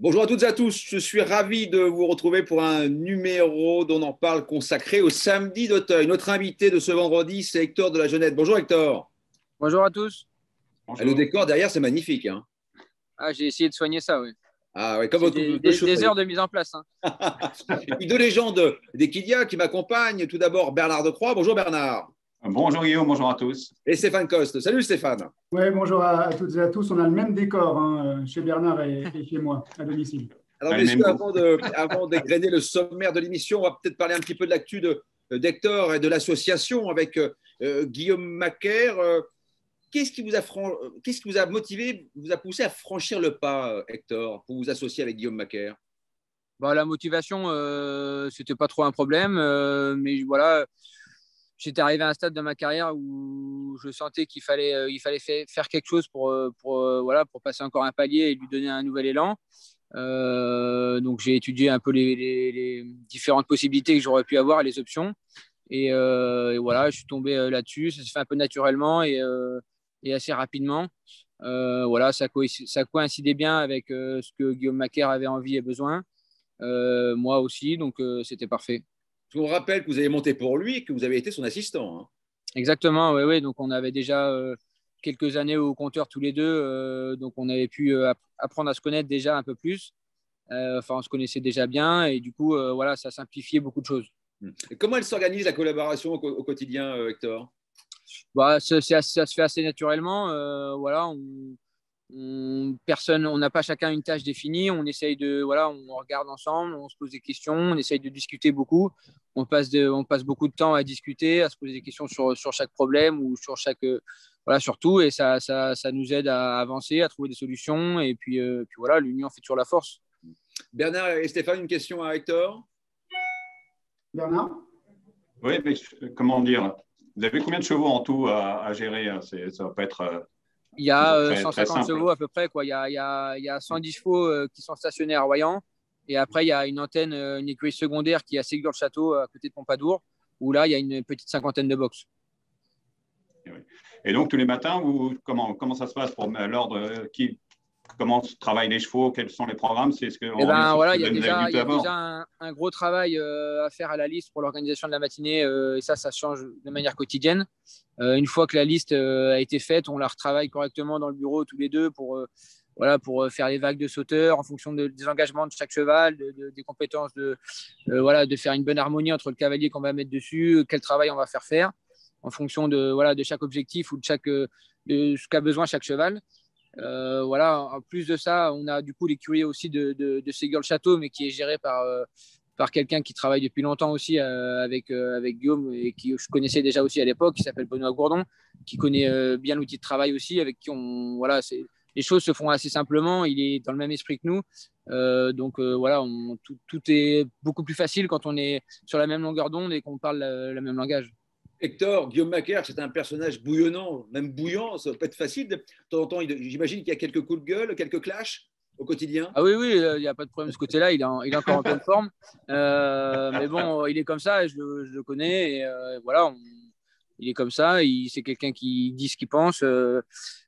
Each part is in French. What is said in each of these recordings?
Bonjour à toutes et à tous, je suis ravi de vous retrouver pour un numéro dont on parle consacré au samedi d'Auteuil. Notre invité de ce vendredi, c'est Hector de la Jeunette. Bonjour Hector. Bonjour à tous. Le Bonjour. décor derrière, c'est magnifique, hein. Ah, j'ai essayé de soigner ça, oui. Ah ouais, comme C'est votre deux cheveux. des heures de mise en place, hein. Et puis deux légendes d'Equidia qui m'accompagnent. Tout d'abord Bernard Decroix. Bonjour Bernard. Bonjour Guillaume, bonjour à tous. Et Stéphane Coste. Salut Stéphane. Oui, bonjour à toutes et à tous. On a le même décor chez Bernard et chez moi, à domicile. Alors messieurs, avant d'égrener le sommaire de l'émission, on va peut-être parler un petit peu de l'actu d'Hector et de l'association avec Guillaume Macaire. Qu'est-ce qui vous a motivé, vous a poussé à franchir le pas, Hector, pour vous associer avec Guillaume Macaire? La motivation, c'était pas trop un problème, mais voilà, j'étais arrivé à un stade de ma carrière où je sentais qu'il fallait, faire quelque chose pour passer encore un palier et lui donner un nouvel élan. Donc j'ai étudié un peu les différentes possibilités que j'aurais pu avoir, les options, et voilà, je suis tombé là-dessus. Ça s'est fait un peu naturellement et assez rapidement. Voilà, ça coïncidait bien avec ce que Guillaume Macaire avait envie et besoin. Moi aussi, donc c'était parfait. Je vous rappelle que vous avez monté pour lui et que vous avez été son assistant, hein. Exactement, oui, oui. Donc on avait déjà quelques années au compteur tous les deux, donc on avait pu apprendre à se connaître déjà un peu plus. Enfin, on se connaissait déjà bien et du coup, voilà, ça simplifiait beaucoup de choses. Et comment elle s'organise la collaboration au quotidien, Hector? Ça se fait assez naturellement. Voilà, on n'a pas chacun une tâche définie. On essaye on regarde ensemble, on se pose des questions, on essaye de discuter beaucoup. On passe beaucoup de temps à discuter, à se poser des questions sur chaque problème ou sur tout. Et ça nous aide à avancer, à trouver des solutions. Et puis voilà, l'union fait toujours la force. Bernard et Stéphane, une question à Hector. Bernard? Oui, mais comment dire, vous avez combien de chevaux en tout à gérer? Ça ne va pas être il y a très 150 chevaux à peu près, quoi. Il y a 110 chevaux qui sont stationnés à Royan. Et après, il y a une antenne, une écurie secondaire qui est à Ségur-le-Château, à côté de Pompadour, où là, il y a une petite cinquantaine de box. Et donc, tous les matins, comment ça se passe pour l'ordre? Comment travaillent les chevaux? Quels sont les programmes? C'est ce que voilà, il y a déjà un gros travail à faire à la liste pour l'organisation de la matinée, et ça change de manière quotidienne. Une fois que la liste a été faite, on la retravaille correctement dans le bureau tous les deux pour faire les vagues de sauteurs en fonction des engagements de chaque cheval, des compétences, de faire une bonne harmonie entre le cavalier qu'on va mettre dessus, quel travail on va faire en fonction de chaque objectif ou de ce qu'a besoin chaque cheval. En plus de ça, on a du coup l'écurie aussi de Ségur-le-Château, mais qui est géré par quelqu'un qui travaille depuis longtemps aussi avec Guillaume et qui je connaissais déjà aussi à l'époque, qui s'appelle Benoît Gourdon, qui connaît bien l'outil de travail aussi, avec qui les choses se font assez simplement. Il est dans le même esprit que nous, tout est beaucoup plus facile quand on est sur la même longueur d'onde et qu'on parle le même langage. Hector, Guillaume Macaire, c'est un personnage bouillonnant, même bouillant. Ça ne peut pas être facile. De temps en temps, j'imagine qu'il y a quelques coups de gueule, quelques clashs au quotidien. Ah oui, il n'y a pas de problème de ce côté-là. Il est encore en pleine forme. Mais bon, il est comme ça, je le connais. Et voilà, il est comme ça. C'est quelqu'un qui dit ce qu'il pense.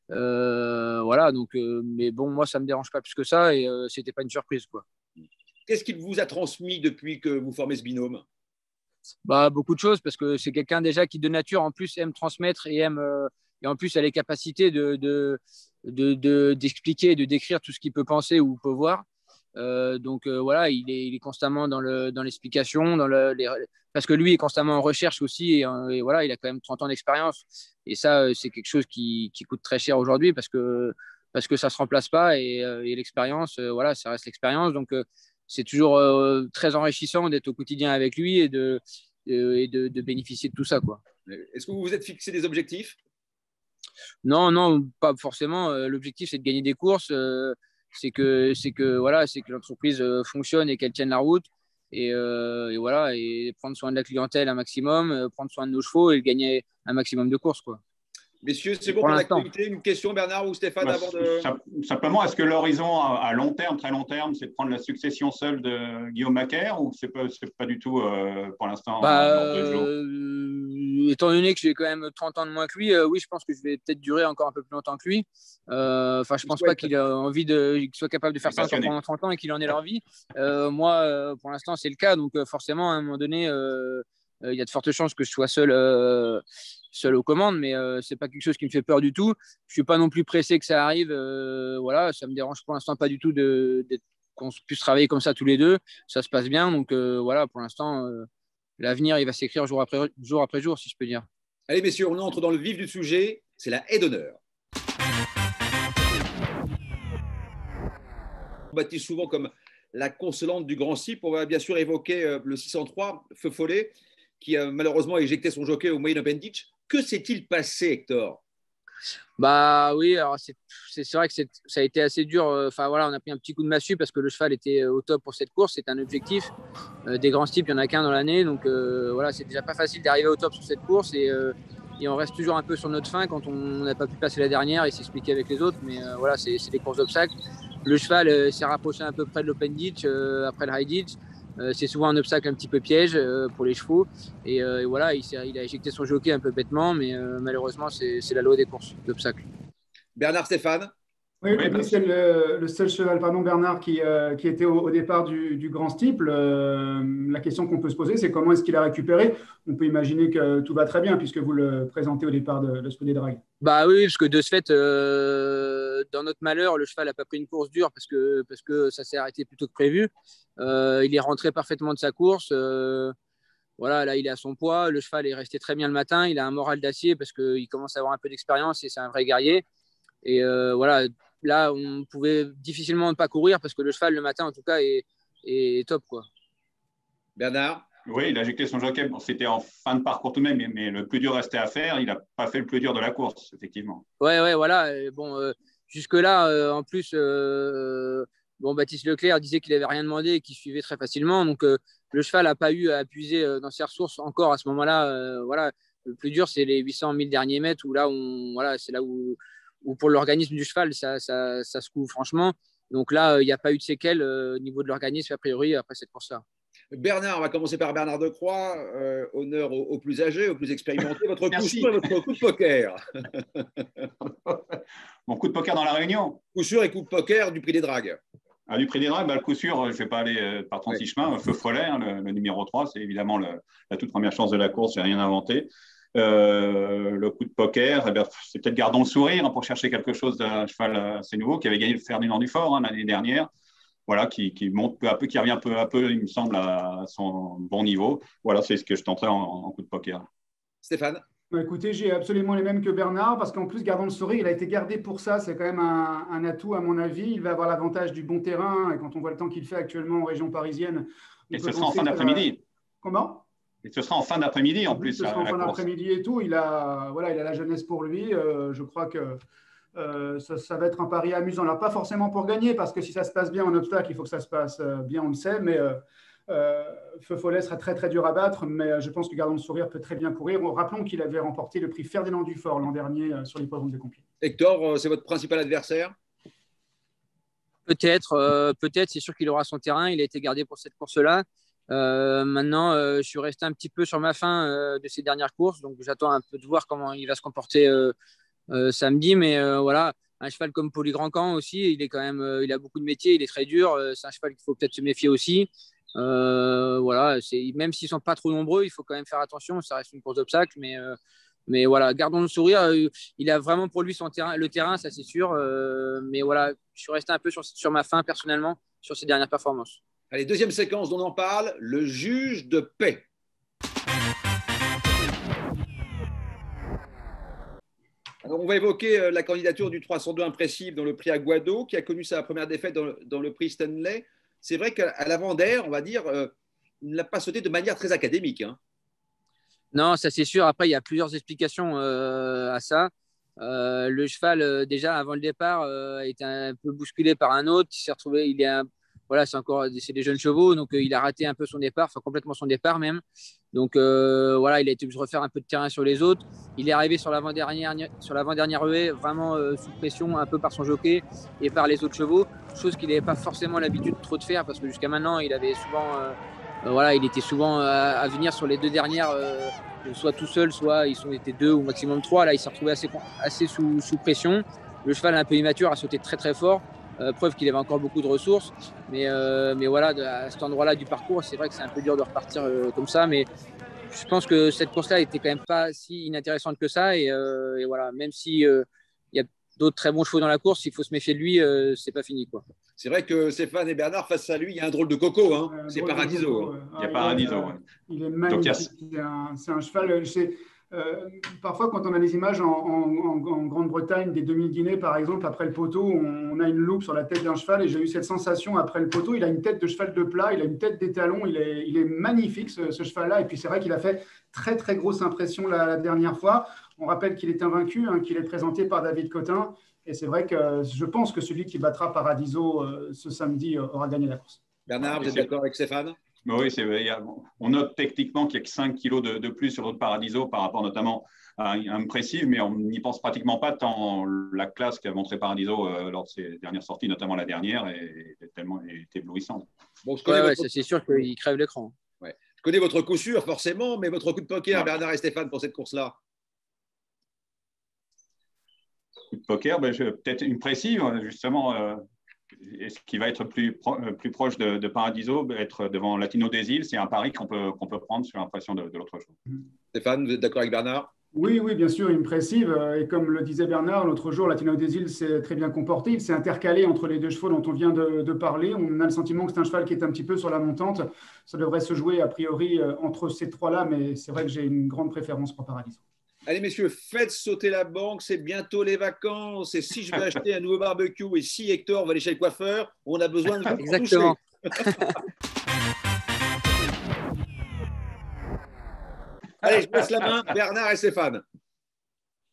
Voilà, donc, mais bon, moi, ça ne me dérange pas plus que ça. Et ce n'était pas une surprise, quoi. Qu'est-ce qu'il vous a transmis depuis que vous formez ce binôme? Beaucoup de choses, parce que c'est quelqu'un déjà qui de nature en plus aime transmettre et en plus a les capacités d'expliquer et de décrire tout ce qu'il peut penser ou peut voir. Voilà, il est constamment dans l'explication, parce que lui est constamment en recherche aussi, et voilà, il a quand même 30 ans d'expérience, et ça c'est quelque chose qui coûte très cher aujourd'hui, parce que ça se remplace pas, et l'expérience, voilà, ça reste l'expérience. Donc c'est toujours très enrichissant d'être au quotidien avec lui et de bénéficier de tout ça, quoi. Est-ce que vous vous êtes fixé des objectifs? Non, pas forcément. L'objectif, c'est de gagner des courses. C'est que l'entreprise fonctionne et qu'elle tienne la route. Et voilà, et prendre soin de la clientèle un maximum, prendre soin de nos chevaux et gagner un maximum de courses, quoi. Messieurs, c'est bon pour l'actualité. Une question, Bernard ou Stéphane, avant de… Simplement, est-ce que l'horizon à long terme, très long terme, c'est de prendre la succession seule de Guillaume Macaire ou c'est pas du tout pour l'instant l'ordre du jour? Étant donné que j'ai quand même 30 ans de moins que lui, oui, je pense que je vais peut-être durer encore un peu plus longtemps que lui. Enfin, je pense pas qu'il a envie qu'il soit capable de faire ça encore pendant 30 ans et qu'il en ait l'envie. Moi, pour l'instant, c'est le cas. Donc, forcément, à un moment donné, il y a de fortes chances que je sois seul aux commandes, mais c'est pas quelque chose qui me fait peur du tout. Je suis pas non plus pressé que ça arrive. Voilà, ça me dérange pour l'instant pas du tout qu'on puisse travailler comme ça tous les deux. Ça se passe bien, donc voilà, pour l'instant, l'avenir il va s'écrire jour après jour, si je peux dire. Allez, messieurs, on entre dans le vif du sujet. C'est la haie d'honneur. On baptise souvent comme la consolante du Grand Cypre. On va bien sûr évoquer le 603, Feu Follet, qui a malheureusement éjecté son jockey au moyen Open Ditch. Que s'est-il passé, Hector? Bah oui, alors c'est vrai que ça a été assez dur. Enfin voilà, on a pris un petit coup de massue parce que le cheval était au top pour cette course. C'est un objectif. Des grands types, il n'y en a qu'un dans l'année. Donc voilà, c'est déjà pas facile d'arriver au top sur cette course. Et on reste toujours un peu sur notre fin quand on n'a pas pu passer la dernière et s'expliquer avec les autres. Mais voilà, c'est des courses d'obstacles. Le cheval s'est rapproché un peu près de l'Open Ditch après le High Ditch. C'est souvent un obstacle un petit peu piège pour les chevaux et voilà, il a éjecté son jockey un peu bêtement, mais malheureusement c'est la loi des courses d'obstacles. Bernard, Stéphane? Oui, c'est le seul cheval, Bernard, qui était au départ du Grand Steeple. La question qu'on peut se poser, c'est comment est-ce qu'il a récupéré? On peut imaginer que tout va très bien puisque vous le présentez au départ de l'Esprit des Dragues. Bah oui, parce que de ce fait, dans notre malheur, le cheval n'a pas pris une course dure parce que ça s'est arrêté plus tôt que prévu. Il est rentré parfaitement de sa course. Voilà, là, il est à son poids. Le cheval est resté très bien le matin. Il a un moral d'acier parce qu'il commence à avoir un peu d'expérience et c'est un vrai guerrier. Et voilà, là, on pouvait difficilement ne pas courir parce que le cheval, le matin, en tout cas, est top, quoi. Bernard? Oui, il a éjecté son jockey. Bon, c'était en fin de parcours tout de même, mais le plus dur restait à faire. Il n'a pas fait le plus dur de la course, effectivement. Ouais, voilà. Bon, jusque-là, en plus, bon, Baptiste Leclerc disait qu'il n'avait rien demandé et qu'il suivait très facilement. Donc, le cheval n'a pas eu à puiser dans ses ressources encore à ce moment-là. Voilà. Le plus dur, c'est les 800 000 derniers mètres où là, voilà, c'est là où pour l'organisme du cheval, ça se couvre franchement. Donc là, il n'y a pas eu de séquelles au niveau de l'organisme, a priori, après cette course-là. Bernard, on va commencer par Bernard Decroix. Honneur aux plus âgés, aux plus expérimentés. Votre coup sûr et votre coup de poker. Mon coup de poker dans la Réunion. Coup sûr et coup de poker du Prix des Dragues. Du Prix des Dragues, le coup sûr, je ne vais pas aller par 36 chemins. Feu Follet, le numéro 3, c'est évidemment la toute première chance de la course, je n'ai rien inventé. Le coup de poker, c'est peut-être Gardons le sourire pour chercher quelque chose d'un cheval assez nouveau qui avait gagné le Ferdinand Dufort l'année dernière. Voilà, qui monte peu à peu, qui revient peu à peu, il me semble, à son bon niveau. Voilà, c'est ce que je tenterai en coup de poker. Stéphane? Écoutez, j'ai absolument les mêmes que Bernard, parce qu'en plus, Gardons le sourire, il a été gardé pour ça. C'est quand même un atout, à mon avis. Il va avoir l'avantage du bon terrain. Et quand on voit le temps qu'il fait actuellement en région parisienne… Et ce sera en fin d'après-midi. Comment? Et ce sera en fin d'après-midi, en plus. Ce sera en fin d'après-midi et tout. Il a la jeunesse pour lui. Je crois que ça va être un pari amusant. Alors, pas forcément pour gagner, parce que si ça se passe bien en obstacle, il faut que ça se passe bien, on le sait. Mais Feu Follet sera très, très dur à battre. Mais je pense que Gardons le sourire peut très bien courir. Rappelons qu'il avait remporté le prix Ferdinand Dufort l'an dernier sur l'hippodrome de Compiègne. Hector, c'est votre principal adversaire? Peut-être. C'est sûr qu'il aura son terrain. Il a été gardé pour cette course-là. Maintenant, je suis resté un petit peu sur ma faim de ces dernières courses. Donc, j'attends un peu de voir comment il va se comporter samedi, mais voilà, un cheval comme Polygrandcamp aussi, il est quand même, il a beaucoup de métiers, il est très dur. C'est un cheval qu'il faut peut-être se méfier aussi. Voilà, même s'ils sont pas trop nombreux, il faut quand même faire attention. Ça reste une course d'obstacles, mais voilà, Gardons le sourire. Il a vraiment pour lui le terrain, ça c'est sûr. Mais voilà, je suis resté un peu sur ma faim personnellement sur ces dernières performances. Allez, deuxième séquence dont on en parle, le juge de paix. Alors, on va évoquer la candidature du 302 Impressive dans le prix Aguado, qui a connu sa première défaite dans le prix Stanley. C'est vrai qu'à l'avant-d'air, on va dire, il ne l'a pas sauté de manière très académique. Hein. Non, ça c'est sûr. Après, il y a plusieurs explications à ça. Le cheval, déjà avant le départ, a été un peu bousculé par un autre. Il s'est retrouvé, voilà, c'est des jeunes chevaux, donc il a raté un peu son départ, enfin complètement son départ même. Donc voilà, il a été obligé de refaire un peu de terrain sur les autres. Il est arrivé sur l'avant-dernière haie, vraiment sous pression, un peu par son jockey et par les autres chevaux, chose qu'il n'avait pas forcément l'habitude trop de faire parce que jusqu'à maintenant, il avait souvent, voilà, il était souvent à venir sur les 2 dernières, soit tout seul, soit ils étaient 2 ou maximum 3. Là, il s'est retrouvé assez sous pression. Le cheval un peu immature a sauté très très fort. Preuve qu'il avait encore beaucoup de ressources. Mais voilà, à cet endroit-là du parcours, c'est vrai que c'est un peu dur de repartir comme ça. Mais je pense que cette course-là n'était quand même pas si inintéressante que ça. Et voilà, même si il y a d'autres très bons chevaux dans la course, il faut se méfier de lui, c'est pas fini, quoi. C'est vrai que Stéphane et Bernard, face à lui, il y a un drôle de coco. Hein. C'est Paradiso. Il y a Paradiso. Il est magnifique. C'est un cheval. Parfois, quand on a des images en Grande-Bretagne, des demi-guinées, par exemple, après le poteau, on a une loupe sur la tête d'un cheval et j'ai eu cette sensation après le poteau. Il a une tête de cheval de plat, il a une tête d'étalon, il est magnifique ce cheval-là. Et puis c'est vrai qu'il a fait très très grosse impression la dernière fois. On rappelle qu'il est invaincu, hein, qu'il est présenté par David Cotin. Et c'est vrai que je pense que celui qui battra Paradiso ce samedi aura gagné la course. Bernard, vous êtes d'accord avec Stéphane ? Oui, on note techniquement qu'il y a que 5 kilos de plus sur l'autre Paradiso par rapport notamment à Impressive, mais on n'y pense pratiquement pas tant la classe qu'a montré Paradiso lors de ses dernières sorties, notamment la dernière, est éblouissante. Bon, c'est sûr qu'il crève l'écran. Ouais. Je connais votre coup sûr, forcément, mais votre coup de poker, Bernard et Stéphane, pour cette course-là. Coup de poker, peut-être Impressive, justement. Ce qui va être plus proche de Paradiso, être devant Latino des Îles, c'est un pari qu'on peut prendre sur l'impression de l'autre chose. Stéphane, vous êtes d'accord avec Bernard ? Oui, bien sûr, Impressive. Et comme le disait Bernard, l'autre jour, Latino des Îles s'est très bien comporté. Il s'est intercalé entre les 2 chevaux dont on vient de parler. On a le sentiment que c'est un cheval qui est un petit peu sur la montante. Ça devrait se jouer a priori entre ces 3-là, mais c'est vrai que j'ai une grande préférence pour Paradiso. Allez, messieurs, faites sauter la banque, c'est bientôt les vacances. Et si je veux acheter un nouveau barbecue et si Hector va aller chez le coiffeur, on a besoin de Exactement. Allez, je laisse la main, Bernard et Stéphane.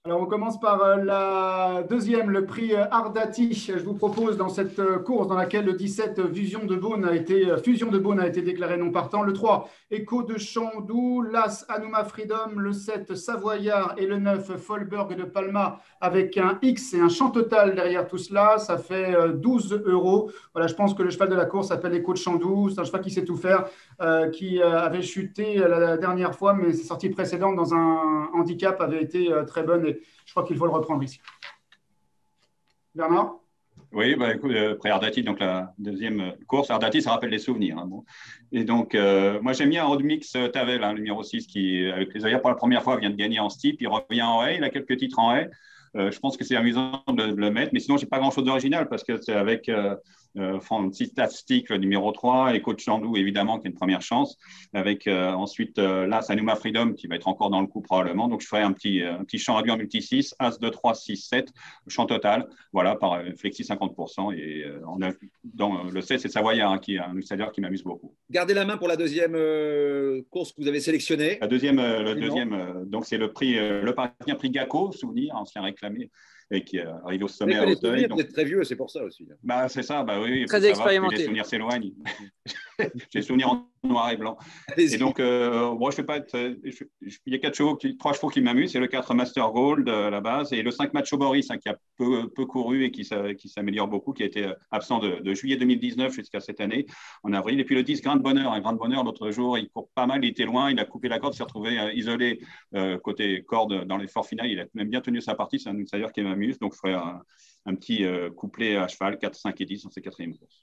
Alors, on commence par la deuxième, le prix Ardati. Je vous propose dans cette course dans laquelle le 17, Fusion de Beaune a été déclaré non partant. Le 3, Echo de Chandoux. L'As, Anouma Freedom. Le 7, Savoyard. Et le 9, Folberg de Palma avec un X et un champ total derrière tout cela. Ça fait 12 €. Voilà, je pense que le cheval de la course s'appelle Echo de Chandoux. C'est un cheval qui sait tout faire, qui avait chuté la dernière fois, mais ses sorties précédentes dans un handicap avaient été très bonnes. Et je crois qu'il faut le reprendre ici. Bernard ? Oui, écoute, après Ardati, donc la deuxième course, Ardati, ça rappelle des souvenirs. Hein, bon. Et donc, moi, j'aime bien Rodmix Tavel, le numéro 6, qui, avec les œillères pour la première fois, vient de gagner en steep. Il revient en haie, il a quelques titres en haie. Je pense que c'est amusant de le mettre, mais sinon, je n'ai pas grand-chose d'original parce que c'est avec Fantastic, le numéro 3, et Coach Chandou, évidemment, qui est une première chance, avec ensuite là, Sanuma Freedom, qui va être encore dans le coup probablement. Donc, je ferai un petit champ réduit en multi-6, As 2, 3, 6, 7, champ total, voilà, par flexi 50%. Et on a, dans le 16, c'est Savoyard, hein, qui est un outsider qui m'amuse beaucoup. Gardez la main pour la deuxième course que vous avez sélectionnée. La deuxième, donc c'est le prix, le parisien prix Gaco, souvenir, ancien réclamé, et qui est arrivé au sommet à Auteuil. Vous êtes très vieux, c'est pour ça aussi. C'est ça, oui. Très expérimenté. Les souvenirs s'éloignent. J'ai des souvenirs en noir et blanc. Et donc, moi, je fais pas être. Il y a 3 chevaux qui m'amusent. C'est le 4 Master Gold à la base et le 5 Macho Boris, hein, qui a peu couru et qui s'améliore beaucoup, qui a été absent de juillet 2019 jusqu'à cette année, en avril. Et puis le 10 Grain de Bonheur. Un Grain de Bonheur, l'autre jour, il court pas mal, il était loin, il a coupé la corde, s'est retrouvé isolé côté corde dans l'effort final. Il a même bien tenu sa partie. C'est un outsider qui m'amuse. Donc, je ferai un petit couplet à cheval, 4, 5 et 10 dans ces 4e courses.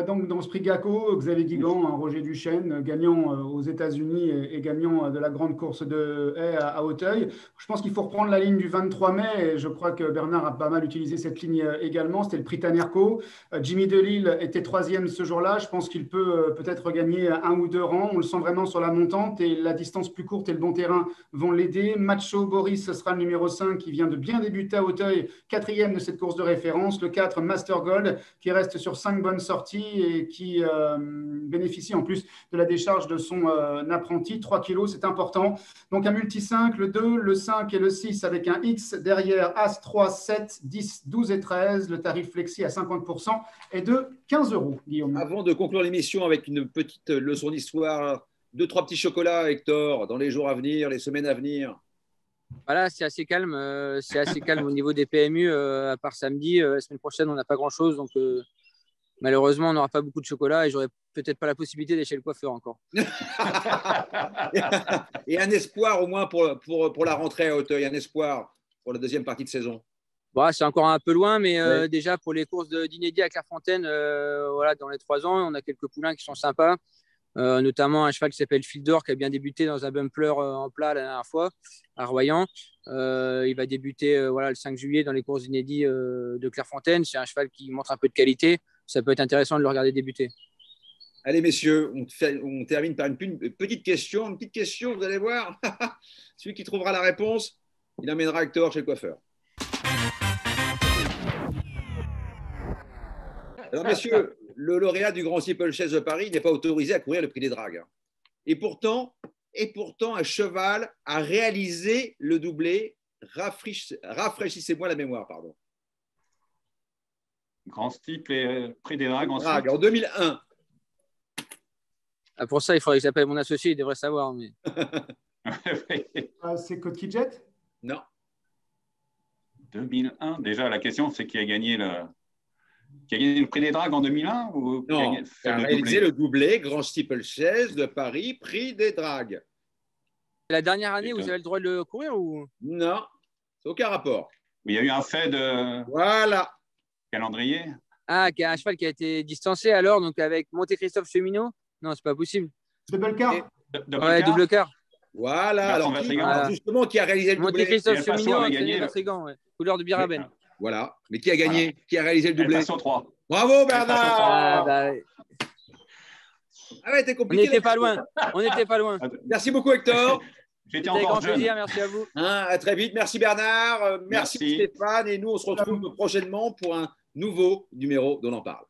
Donc, dans ce prix Gaco, Xavier Guigan, Roger Duchesne, gagnant aux États-Unis et gagnant de la grande course de haie à Auteuil. Je pense qu'il faut reprendre la ligne du 23 mai. Et je crois que Bernard a pas mal utilisé cette ligne également. C'était le prix Tanerco. Jimmy Delille était 3e ce jour-là. Je pense qu'il peut peut-être regagner 1 ou 2 rangs. On le sent vraiment sur la montante et la distance plus courte et le bon terrain vont l'aider. Macho Boris, ce sera le numéro 5 qui vient de bien débuter à Auteuil, 4e de cette course de référence. Le 4 Master Gold qui reste sur 5 bonnes sorties sortie et qui bénéficie en plus de la décharge de son apprenti. 3 kilos, c'est important. Donc un multi 5, le 2, le 5 et le 6 avec un X derrière As, 3, 7, 10, 12 et 13. Le tarif flexi à 50% est de 15 €, Guillaume. Avant de conclure l'émission avec une petite leçon d'histoire, 2-3 petits chocolats, Hector, dans les jours à venir, les semaines à venir. Voilà, c'est assez calme. C'est assez calme au niveau des PMU, à part samedi. La semaine prochaine, on n'a pas grand-chose. Donc, malheureusement, on n'aura pas beaucoup de chocolat et j'aurai peut-être pas la possibilité d'aller chez le coiffeur encore. Et un espoir au moins pour la rentrée à Auteuil, un espoir pour la deuxième partie de saison. Bon, c'est encore un peu loin, mais Ouais. déjà pour les courses d'Inédit à Clairefontaine, voilà, dans les 3 ans, on a quelques poulains qui sont sympas. Notamment un cheval qui s'appelle Fildor qui a bien débuté dans un bumper en plat la dernière fois à Royan. Il va débuter voilà, le 5 juillet dans les courses inédits de Clairefontaine. C'est un cheval qui montre un peu de qualité. Ça peut être intéressant de le regarder débuter. Allez, messieurs, on termine par une petite question. Une petite question, vous allez voir. Celui qui trouvera la réponse, il emmènera Hector chez le coiffeur. Alors, messieurs, le lauréat du Grand Steeplechase de Paris n'est pas autorisé à courir le prix des Dragues. Et pourtant, un cheval a réalisé le doublé. Rafraîchissez-moi la mémoire, pardon. Grand Steeple et prix des Dragues en 2001. Ah, pour ça, il faudrait que j'appelle mon associé, il devrait savoir. Mais... C'est Code Kidjet? Non. 2001. Déjà, la question, c'est qui a gagné le prix des Dragues en 2001 ou Non, qui a réalisé le doublé Grand Steeplechase de Paris, prix des Dragues. La dernière année, vous avez le droit de le courir ou? Non, c'est aucun rapport. Il y a eu un fait de Voilà. calendrier. Ah, un cheval qui a été distancé alors, donc avec Monte-Christophe Cheminot? Non, c'est pas possible. Double car. Ouais, double car. Voilà. Alors, justement, qui a réalisé le doublé? Monte-Christophe Cheminot, entraîné Vatrigan, ouais. Couleur de Biraben. Voilà. Mais qui a gagné? Voilà. Qui a réalisé le doublé? El Paso 3. Bravo, Bernard. Ah ouais, c'était compliqué. On n'était pas loin. On n'était pas loin. Merci beaucoup, Hector. J'étais encore grand plaisir, merci à vous. À très vite. Merci, Bernard. Merci, Stéphane. Et nous, on se retrouve prochainement pour un nouveau numéro d'On en parle.